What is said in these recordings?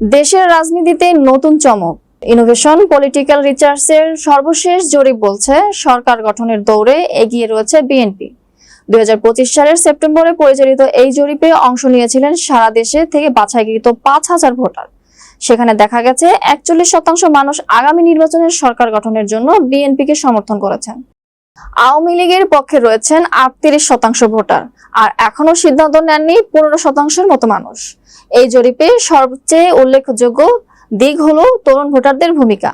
দেশের রাজনীতিতে নতুন চমক। ইনোভেশন পলিটিক্যাল রিসার্চের সর্বশেষ জরিপ বলছে সরকার গঠনের দৌড়ে এগিয়ে রয়েছে বিএনপি। 2025 সালের সেপ্টেম্বরে পরিচালিত এই জরিপে অংশ নিয়েছিলেন সারা দেশে থেকে বাছাইকৃত 5,000 ভোটার। সেখানে দেখা গেছে 41% মানুষ আগামী নির্বাচনের সরকার গঠনের জন্য বিএনপিকে সমর্থন করেছেন। আওয়ামী লীগের পক্ষে রয়েছেন 38% ভোটার, আর এখনো সিদ্ধান্ত নেননি 15%-এর মতো মানুষ। এই জরিপে সবচেয়ে উল্লেখযোগ্য দিক হলো তরুণ ভোটারদের ভূমিকা।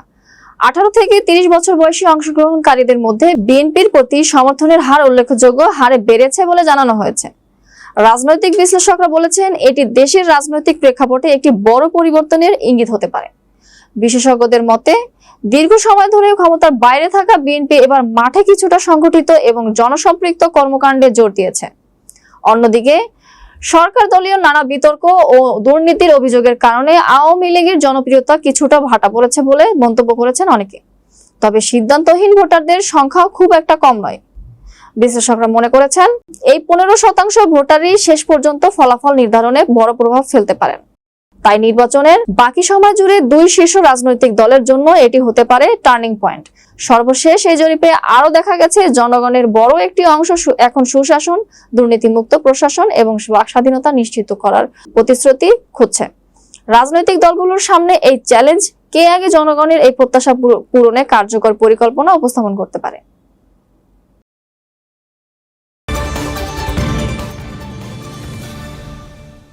18 থেকে 30 বছর বয়সী অংশগ্রহণকারীদের মধ্যে বিএনপির প্রতি সমর্থনের হার উল্লেখযোগ্য হারে বেড়েছে বলে জানানো হয়েছে। রাজনৈতিক বিশ্লেষকরা বলেছেন এটি দেশের রাজনৈতিক প্রেক্ষাপটে একটি বড় পরিবর্তনের ইঙ্গিত হতে পারে। বিশেষজ্ঞদের মতে দীর্ঘ সময় ধরে ক্ষমতার বাইরে থাকা বিএনপি এবার মাঠে কিছুটা সংগঠিত এবং জনসম্পৃক্ত কর্মকাণ্ডে জোর দিয়েছে। অন্যদিকে সরকার দলীয় নানা বিতর্ক ও দুর্নীতির অভিযোগের কারণে আওয়ামী লীগের জনপ্রিয়তা কিছুটা ভাটা পড়েছে বলে মন্তব্য করেছেন অনেকে। তবে সিদ্ধান্তহীন ভোটারদের সংখ্যাও খুব একটা কম নয়। বিশ্লেষকরা মনে করেছেন এই 15% ভোটারই শেষ পর্যন্ত ফলাফল নির্ধারণে বড় প্রভাব ফেলতে পারেন। তাই নির্বাচনের বাকি সময় জুড়ে দুই শীর্ষ রাজনৈতিক দলের জন্য এটি হতে পারে টার্নিং পয়েন্ট। সর্বশেষ এই জরিপে আরো দেখা গেছে জনগণের বড় একটি অংশ এখন সুশাসন, দুর্নীতিমুক্ত প্রশাসন এবং বাক স্বাধীনতা নিশ্চিত করার প্রতিশ্রুতি খুঁজছে। রাজনৈতিক দলগুলোর সামনে এই চ্যালেঞ্জ, কে আগে জনগণের এই প্রত্যাশা পূরণে কার্যকর পরিকল্পনা উপস্থাপন করতে পারে।